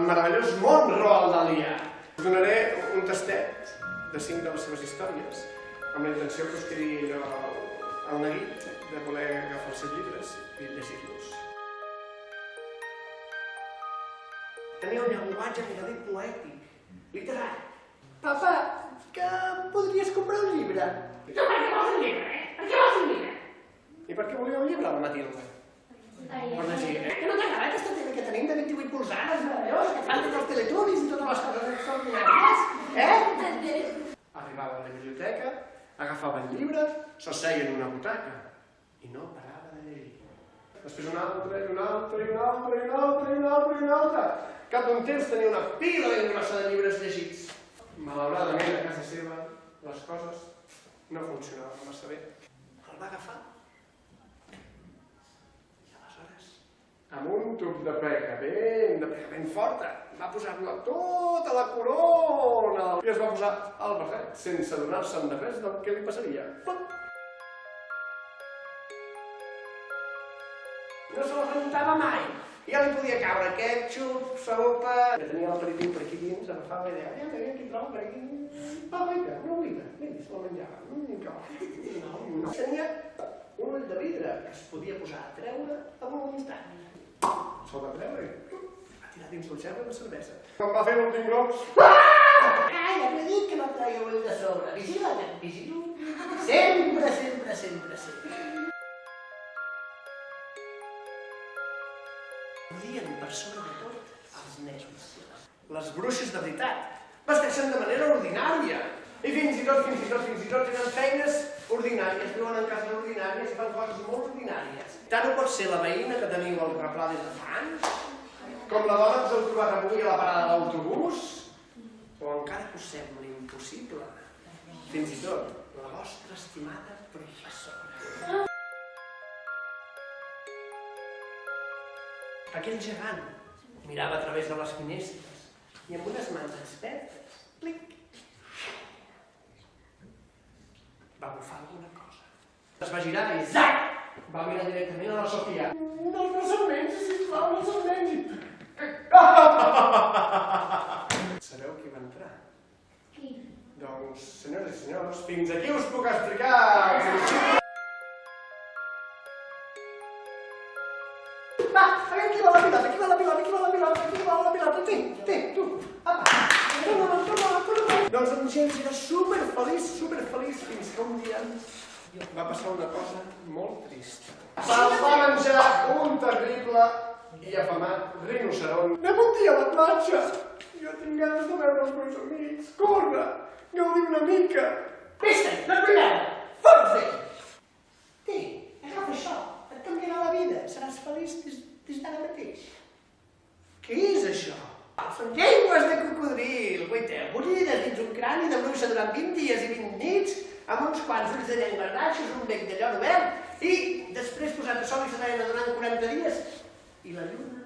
meravellós món Roald Dahl. Us donaré un tastet de 5 de les seves històries, amb la intenció que us quedi el neguit de voler agafar els seus llibres i llegir-los. Tenia un llenguatge gairebé poètic, literari. Papa, que podries comprar un llibre? Tu per què vols un llibre, Per què vols un llibre? I per què volia un llibre, la Matilda? Per llegir, Que no t'agrada aquesta tele que tenim de 28 polzades, meravellós, que fan tots els teletubbies i totes les coses extraordinàries, Arribava a la biblioteca, agafava el llibre, s'asseia en una butaca i no parava de llegir. Després un altre, i un altre, i un altre, i un altre, i un altre, i un altre. Cap d'un temps tenia una pila ben grossa de llibres llegits. Malauradament, a casa seva, les coses no funcionaven massa bé. El va agafar i aleshores, amb un tub de pega ben forta, va posar-la tota la corona i es va posar al barret, sense adonar-se'n de res del que li passaria. No se la rentava mai. Ja li podia caure ketchup, sopa... Que tenia l'aperitiu per aquí dins, agafava i deia, aviam, aquí trobo per aquí... una oliva, mira, se la menjava. No. Tenia un ull de vidre que es podia posar a treure en un instant. Se'l va treure i va tirar dins el gerro de cervesa. Quan va fer l'últim glops... Ai, ja t'he dit que no traia ull de sobre. Vigila, vigilo. Sempre, sempre, sempre, sempre. Odien per sobre de tot els nervis. Les bruixes de veritat vesteixen de manera ordinària. I fins i tot tenen feines ordinàries, viuen en cases ordinàries i fan coses molt ordinàries. Tant ho pot ser la veïna que teniu al replà des de fa anys, com la dona que us heu trobat avui a la parada de l'autobús, o encara que us sembli impossible, fins i tot la vostra estimada professora. Aquell gegant mirava a través de les finestres i amb unes mans expertes, clic, va bufar alguna cosa. Es va girar i zac! Va mirar directament a la Sofia. No se'l mengi, sisplau, no se'l mengi. Sabeu qui va entrar? Qui? Doncs, senyores i senyors, fins aquí us puc explicar... Va, aquí va la pilota, aquí va la pilota, aquí va la pilota, aquí va la pilota, té, tu, apa. Doncs en James era superfeliç, fins que un dia va passar una cosa molt trista. Se'l va menjar un terrible i afamat rinoceront. Anem un dia a la platja. Jo tinc ganes de veure els meus amics. Corre, gaudir una mica. Vés-te'n, no et vull veure. Fons d'ell. Té, agafa això. Et canviarà la vida. Seràs feliç des d'ara mateix. Què és això? Són llengües de cocodril. Guaiteu, bullides dins un crani de bruixa durant 20 dies i 20 nits, amb uns quants ulls de llengua naixos, un bec de llor obert, i després posat a sol i serena durant 40 dies. I la lluna